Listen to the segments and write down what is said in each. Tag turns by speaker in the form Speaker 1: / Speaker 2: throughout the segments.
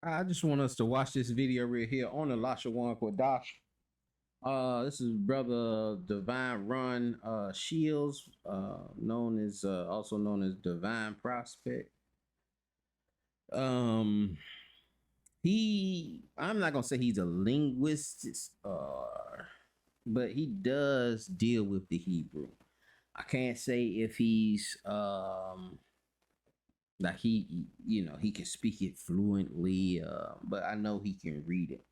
Speaker 1: I just want us to watch this video right here on the Lashawan Qadash. This is brother Divine Run Shields, known as also known as Divine Prospect. Um, I'm not gonna say he's a linguist, but he does deal with the Hebrew. I can't say if he's like he can speak it fluently, but I know he can read it.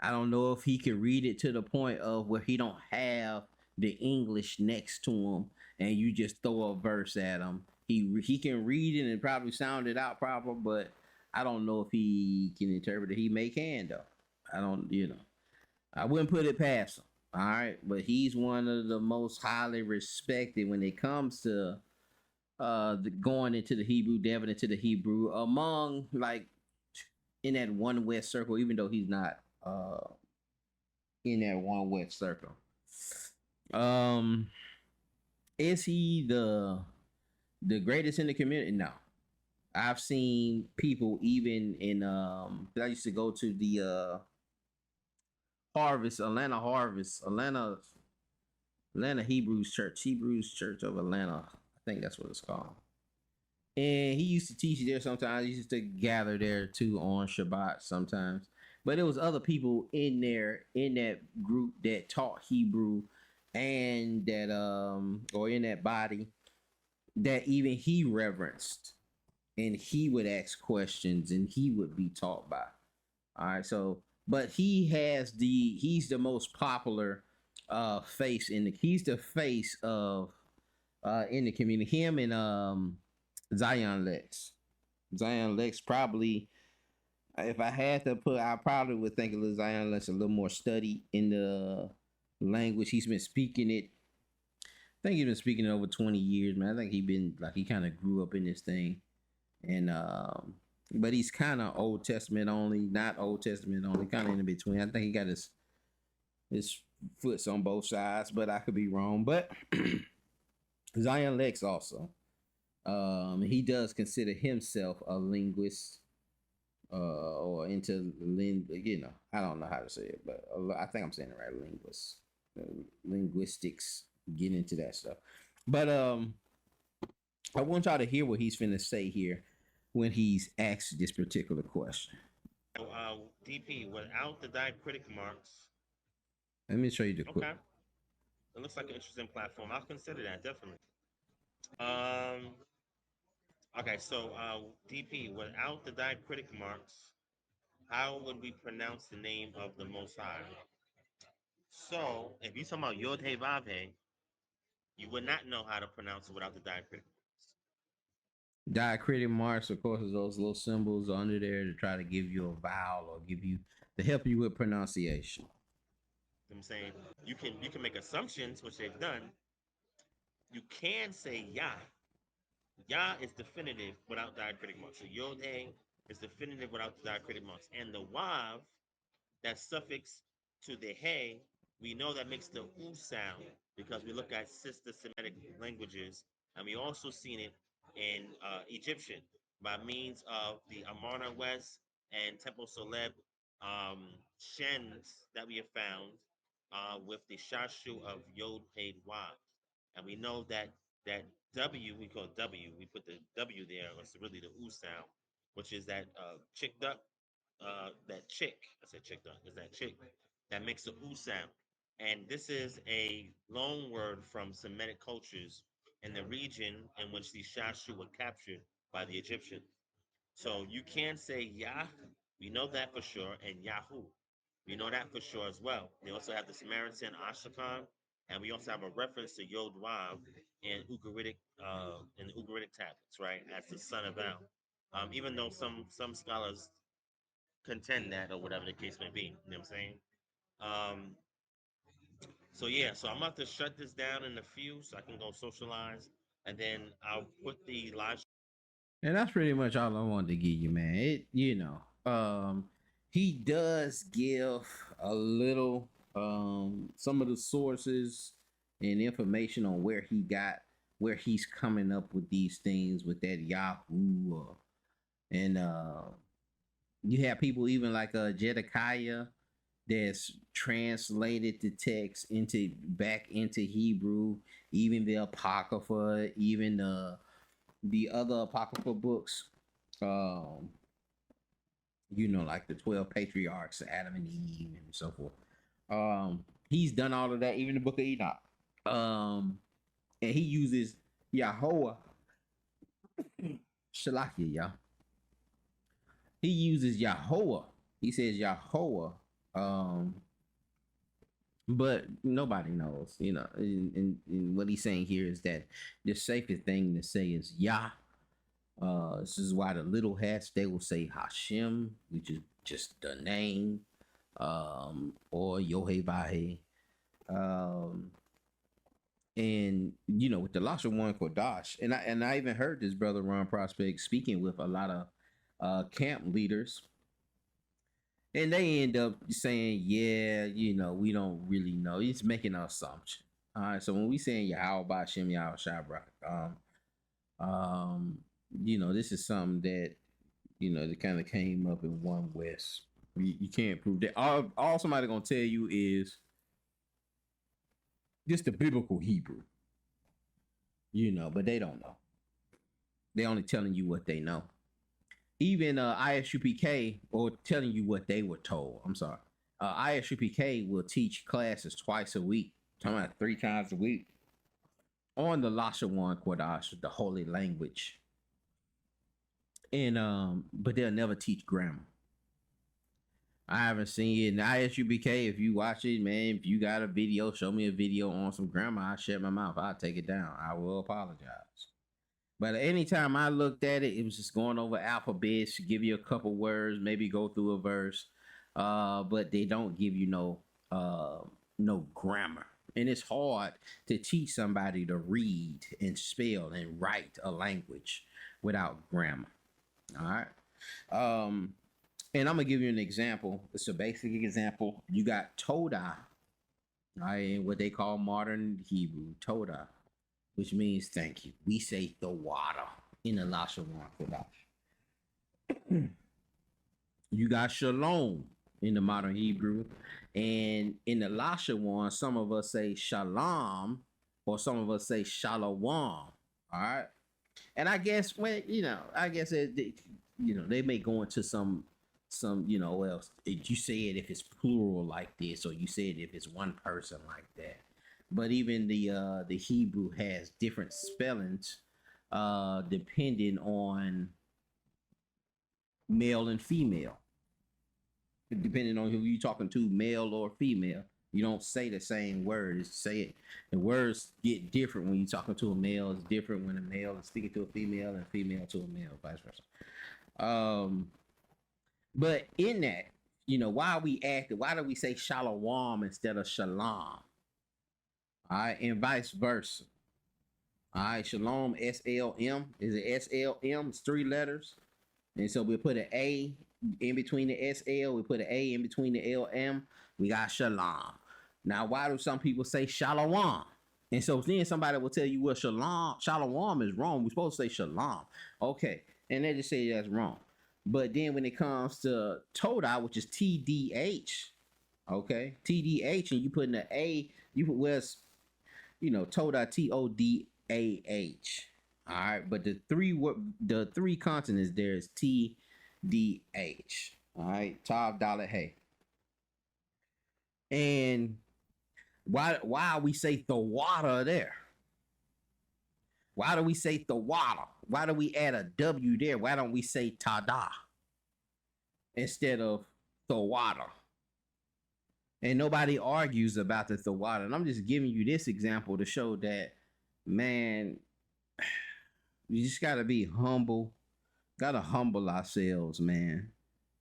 Speaker 1: I don't know if he can read it to the point of where he don't have the English next to him, and you just throw a verse at him. He can read it and probably sound it out proper, but I don't know if he can interpret it. He may can though. I don't, I wouldn't put it past him. All right, but he's one of the most highly respected when it comes to going into the Hebrew, delving into the Hebrew among like in that one West circle, even though he's not in that one West circle. Um, is he the greatest in the community? No. I've seen people even in I used to go to the Atlanta Hebrews Church of Atlanta. I think that's what it's called. And he used to teach there sometimes. He used to gather there too on Shabbat sometimes. But there was other people in there in that group that taught Hebrew and that or in that body that even he reverenced and he would ask questions and he would be taught by. All right, so but he's the most popular face in the he's the face of in the community. Him and Zion Lex. Zion Lex probably, if I had to put, I probably would think of Zion Lex a little more study in the language. He's been speaking it. I think he's been speaking it over 20 years, man. I think he kind of grew up in this thing. And but he's kind of Old Testament only, not Old Testament only, kind of in between. I think he got his foots on both sides, but I could be wrong. But Zion Lex also. He does consider himself a linguist, or into I don't know how to say it, but I think I'm saying it right. Linguist, linguistics, get into that stuff. But I want y'all to hear what he's finna say here when he's asked this particular question.
Speaker 2: DP without the diacritic marks.
Speaker 1: Let me show you the clip.
Speaker 2: Okay, it looks like an interesting platform. I'll consider that definitely. Um, okay, so DP without the diacritic marks, how would we pronounce the name of the Most High? So, if you talking about Yod Hey Vav Hey, you would not know how to pronounce it without the diacritic.
Speaker 1: Diacritic marks, of course, is those little symbols under there to try to give you a vowel or give you to help you with pronunciation.
Speaker 2: I'm saying you can make assumptions, which they've done. You can say Yah. Yah is definitive without diacritic marks. So Yod Hey is definitive without the diacritic marks. And the Wav, that suffix to the Hey, we know that makes the U sound because we look at sister Semitic languages, and we also seen it in Egyptian by means of the Amarna West and Temple Soleb shens that we have found with the Shashu of Yod Hey Wav. And we know that that W, we call it W, we put the W there, it's really the U sound, which is that chick duck, that chick, I said chick duck, is that chick that makes the U sound. And this is a loan word from Semitic cultures in the region in which the Shashu were captured by the Egyptians. So you can say Yah, we know that for sure, and Yahoo. We know that for sure as well. They also have the Samaritan Ashkelon, and we also have a reference to Yod Wav in the Ugaritic tablets, right, as the son of El. Even though some scholars contend that, or whatever the case may be, you know what I'm saying? Um, so yeah, so I'm about to shut this down in a few, so I can go socialize, and then I'll put the live.
Speaker 1: And that's pretty much all I wanted to give you, man. He does give a little some of the sources and information on where he's coming up with these things with that Yahoo and You have people even like Jedekiah that's translated the text into back into Hebrew, even the Apocrypha, even the other Apocrypha books. Um, like the 12 patriarchs, Adam and Eve, and so forth. He's done all of that, even the book of Enoch. Um, and he uses Yahweh, Shalakia, y'all. He uses Yahweh. He says Yahweh. Um, but nobody knows, and what he's saying here is that the safest thing to say is Yah. This is why the little hats they will say Hashem, which is just the name, or Yohevahe. Um, and with the Lashawan Qadash, and I even heard this brother Ron Prospect speaking with a lot of camp leaders, and they end up saying, yeah, we don't really know. He's making an assumption. All right, so when we saying Yahweh Shem Yahweh Shabrak, um, this is something that that kind of came up in One West. You can't prove that. All somebody gonna tell you is just the biblical Hebrew, but they don't know. They only telling you what they know. Even ISUPK or telling you what they were told. I'm sorry. ISUPK will teach classes twice a week, talking about 3 times a week, on the Lashawan Qadash, the holy language. And but they'll never teach grammar. I haven't seen it in ISUBK. If you watch it, man, if you got a video, show me a video on some grammar. I'll shut my mouth. I'll take it down. I will apologize. But anytime I looked at it, it was just going over alphabets, give you a couple words, maybe go through a verse. But they don't give you no grammar. And it's hard to teach somebody to read and spell and write a language without grammar. All right. And I'm gonna give you an example. It's a basic example. You got Todah, right? What they call modern Hebrew, Todah, which means thank you. We say the water in the Lashawan Qadash. You got Shalom in the modern Hebrew, and in the Lashawan, some of us say Shalom, or some of us say Shalom. All right, and I guess they may go into some well, you say it if it's plural like this, or you say it if it's one person like that. But even the Hebrew has different spellings depending on male and female. Depending on who you're talking to, male or female, you don't say the same words. Say it. The words get different when you're talking to a male. It's different when a male is speaking to a female and a female to a male, vice versa. But in that, why do we say shalom instead of shalom? All right, and vice versa. All right, shalom, SLM. Is it SLM? It's 3 letters. And so we put an A in between the SL, we put an A in between the LM, we got shalom. Now, why do some people say shalom? And so then somebody will tell you, well, shalom is wrong. We're supposed to say shalom. Okay. And they just say that's wrong. But then when it comes to Todah, which is TDH, okay, TDH, and you put in the A, you put where's Todah, TODAH. All right, but the three consonants there is TDH. All right, Tav Dalet Hey. And why we say the water there? Why do we say the water? Why do we add a W there? Why don't we say Tada instead of the water? And nobody argues about the water. And I'm just giving you this example to show that, man, you just gotta be humble. Gotta humble ourselves, man,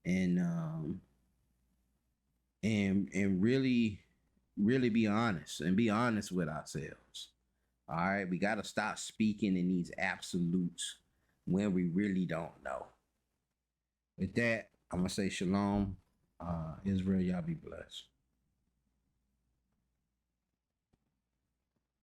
Speaker 1: and really, really be honest and be honest with ourselves. All right, we gotta stop speaking in these absolutes when we really don't know. With that, I'm gonna say shalom, Israel. Y'all be blessed.